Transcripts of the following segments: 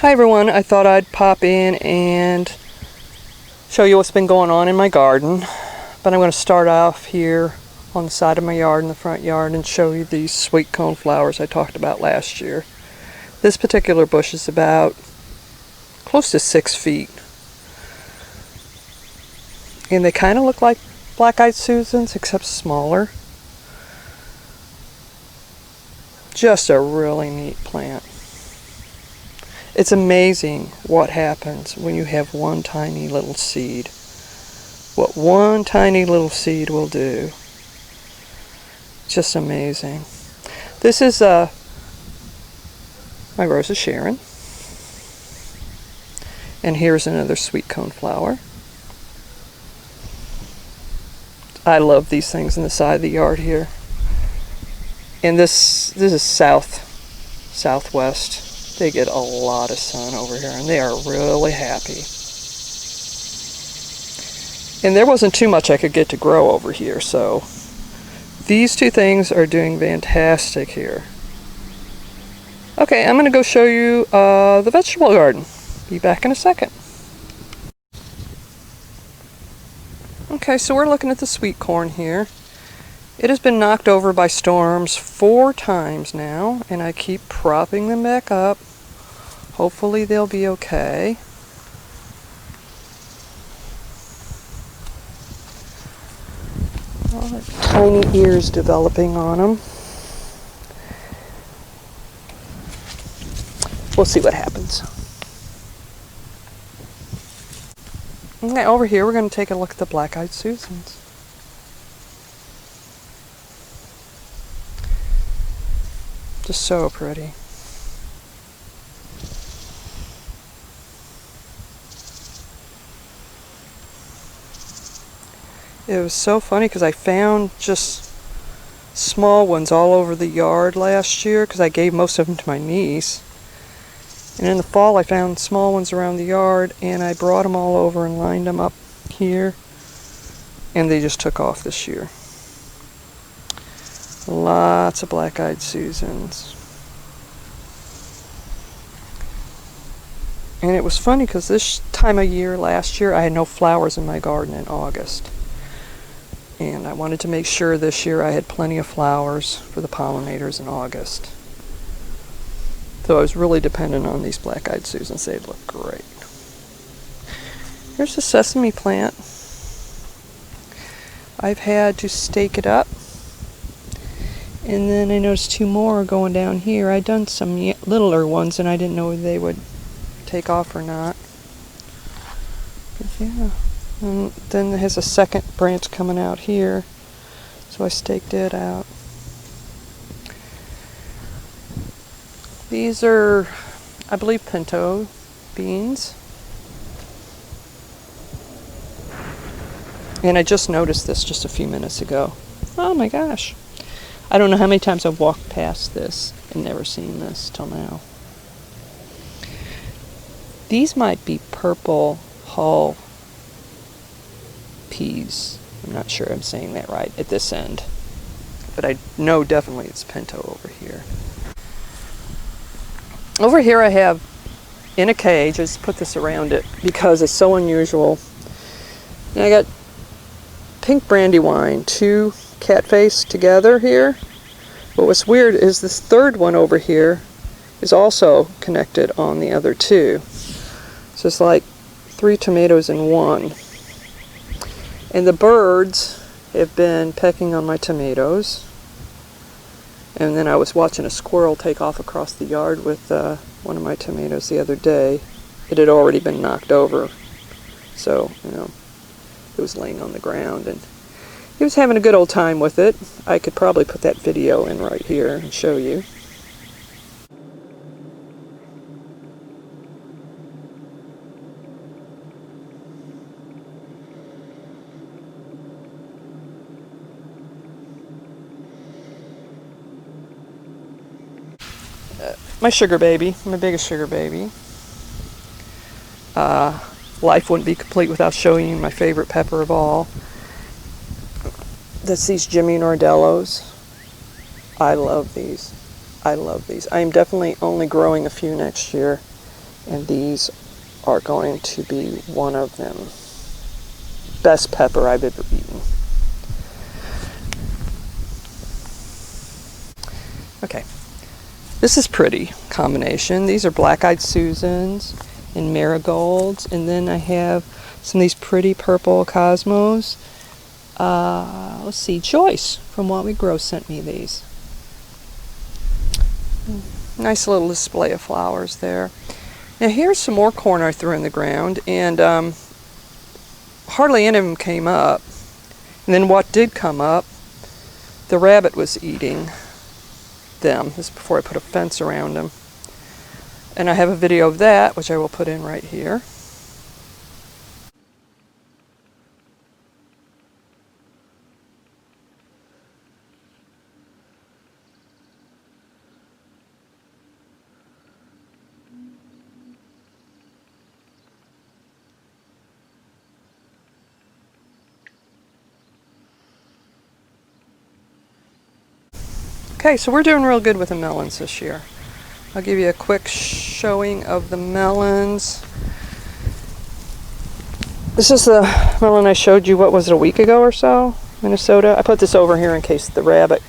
Hi everyone, I thought I'd pop in and show you what's been going on in my garden. But I'm going to start off here on the side of my yard, in the front yard, and show you these sweet cone flowers I talked about last year. This particular bush is about close to 6 feet. And they kind of look like black-eyed Susans, except smaller. Just a really neat plant. It's amazing what happens when you have one tiny little seed. What one tiny little seed will do. Just amazing. This is my Rose of Sharon. And here's another sweet cone flower. I love these things in the side of the yard here. And this is southwest. They get a lot of sun over here, and they are really happy. And there wasn't too much I could get to grow over here, so these two things are doing fantastic here. Okay, I'm going to go show you the vegetable garden. Be back in a second. Okay, so we're looking at the sweet corn here. It has been knocked over by storms 4 times now, and I keep propping them back up. Hopefully they'll be okay. All the tiny ears developing on them. We'll see what happens. Okay, over here we're going to take a look at the black-eyed Susans. Just so pretty. It was so funny because I found just small ones all over the yard last year because I gave most of them to my niece. And in the fall I found small ones around the yard and I brought them all over and lined them up here. And they just took off this year. Lots of black-eyed Susans. And it was funny because this time of year last year I had no flowers in my garden in August. And I wanted to make sure this year I had plenty of flowers for the pollinators in August. So I was really dependent on these black-eyed Susans. They look great. Here's the sesame plant. I've had to stake it up. And then I noticed 2 more going down here. I'd done some littler ones and I didn't know if they would take off or not. But yeah. And then it has a second branch coming out here, so I staked it out. These are, I believe, pinto beans. And I just noticed this just a few minutes ago. Oh my gosh. I don't know how many times I've walked past this and never seen this till now. These might be purple hull peas. I'm not sure I'm saying that right at this end, but I know definitely it's pinto over here. Over here I have in a cage, I just put this around it because it's so unusual. And I got pink brandywine, 2 cat face together here. But what's weird is this third one over here is also connected on the other 2. So it's like 3 tomatoes in one. And the birds have been pecking on my tomatoes. And then I was watching a squirrel take off across the yard with one of my tomatoes the other day. It had already been knocked over. So, it was laying on the ground. And he was having a good old time with it. I could probably put that video in right here and show you. My sugar baby, my biggest sugar baby. Life wouldn't be complete without showing you my favorite pepper of all. That's these Jimmy Nordellos. I love these. I love these. I am definitely only growing a few next year. And these are going to be one of them. Best pepper I've ever eaten. Okay, this is pretty combination. These are black-eyed Susans and marigolds, and then I have some of these pretty purple cosmos. Let's see, Joyce from What We Grow sent me these. Nice little display of flowers there. Now here's some more corn I threw in the ground, and hardly any of them came up. And then what did come up, the rabbit was eating them. This is before I put a fence around them. And I have a video of that, which I will put in right here. Okay, so we're doing real good with the melons this year. I'll give you a quick showing of the melons. This is the melon I showed you, what was it, a week ago or so? Minnesota. I put this over here in case the rabbit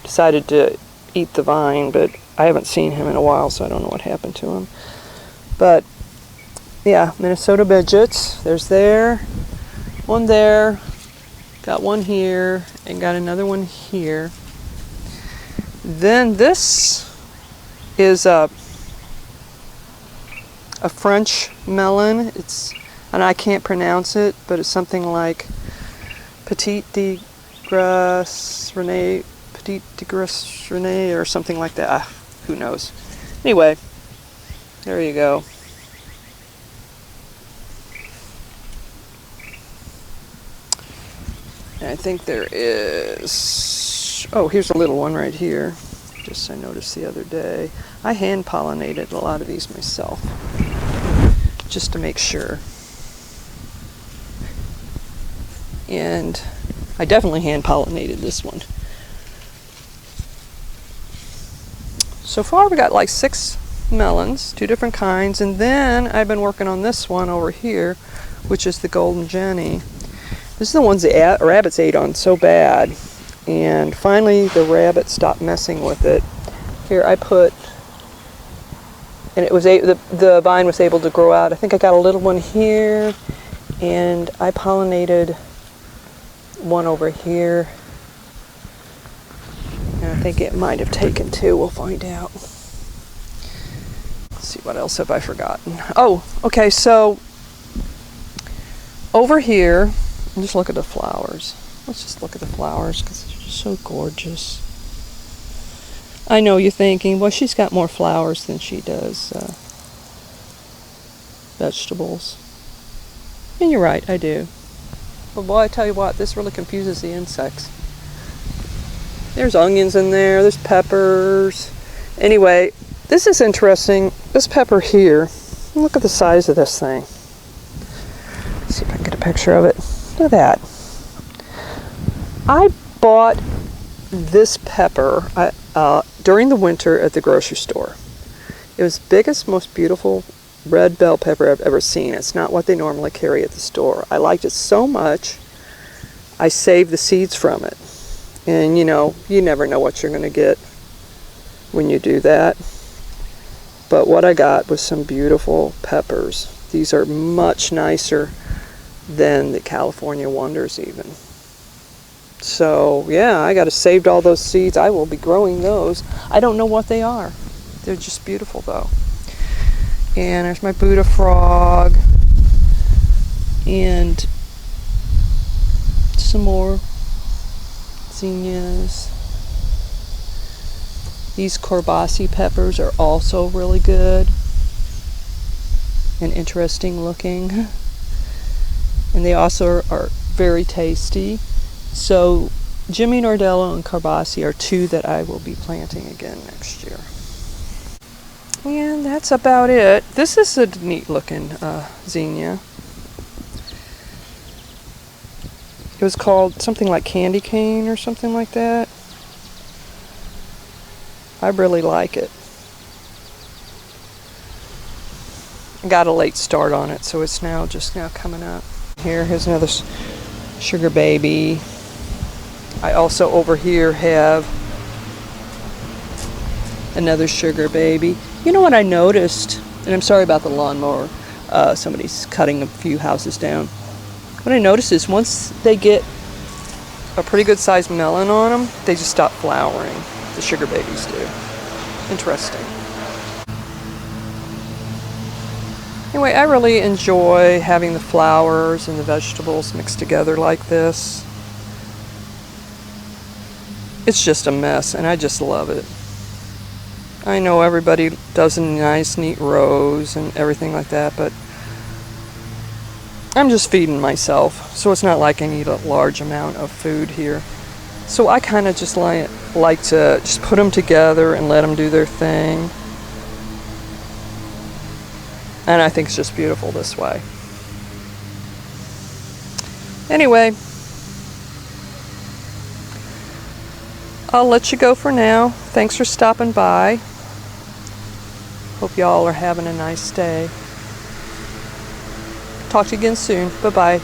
decided to eat the vine, but I haven't seen him in a while, so I don't know what happened to him. But yeah, Minnesota midgets. There's one there, got one here, and got another one here. Then this is a French melon. And I can't pronounce it, but it's something like Petit de Grasse Rene, or something like that. Who knows? Anyway, there you go. And I think there is, oh, here's a little one right here. Just I noticed the other day. I hand pollinated a lot of these myself, just to make sure. And I definitely hand pollinated this one. So far we got like 6 melons, 2 different kinds, and then I've been working on this one over here, which is the Golden Jenny. This is the ones the rabbits ate on so bad, and finally the rabbit stopped messing with it. Here I put, and it was the vine was able to grow out. I think I got a little one here, and I pollinated one over here, and I think it might have taken 2. We'll find out. Let's see, what else have I forgotten? Oh, okay, so over here, just look at the flowers. Let's just look at the flowers because they're just so gorgeous. I know you're thinking, well, she's got more flowers than she does vegetables. And you're right, I do. But boy, I tell you what, this really confuses the insects. There's onions in there, there's peppers. Anyway, this is interesting. This pepper here, look at the size of this thing. Let's see if I can get a picture of it. Look at that. I bought this pepper during the winter at the grocery store. It was the biggest, most beautiful red bell pepper I've ever seen. It's not what they normally carry at the store. I liked it so much, I saved the seeds from it. And you know, you never know what you're going to get when you do that. But what I got was some beautiful peppers. These are much nicer than the California Wonders even. So yeah, I got to saved all those seeds. I will be growing those. I don't know what they are. They're just beautiful though. And there's my Buddha frog. And some more zinnias. These Corbassi peppers are also really good and interesting looking. And they also are very tasty. So Jimmy Nordello and Corbassi are 2 that I will be planting again next year. And that's about it. This is a neat looking zinnia. It was called something like candy cane or something like that. I really like it. got a late start on it, so it's just now coming up. Here's another sugar baby. I also over here have another sugar baby. You know what I noticed, and I'm sorry about the lawnmower, somebody's cutting a few houses down. What I noticed is once they get a pretty good sized melon on them, they just stop flowering. The sugar babies do. Interesting. Anyway, I really enjoy having the flowers and the vegetables mixed together like this. It's just a mess, and I just love it. I know everybody does nice, neat rows and everything like that, but I'm just feeding myself, so it's not like I need a large amount of food here. So I kind of just like to just put them together and let them do their thing. And I think it's just beautiful this way. Anyway, I'll let you go for now. Thanks for stopping by. Hope y'all are having a nice day. Talk to you again soon. Bye-bye.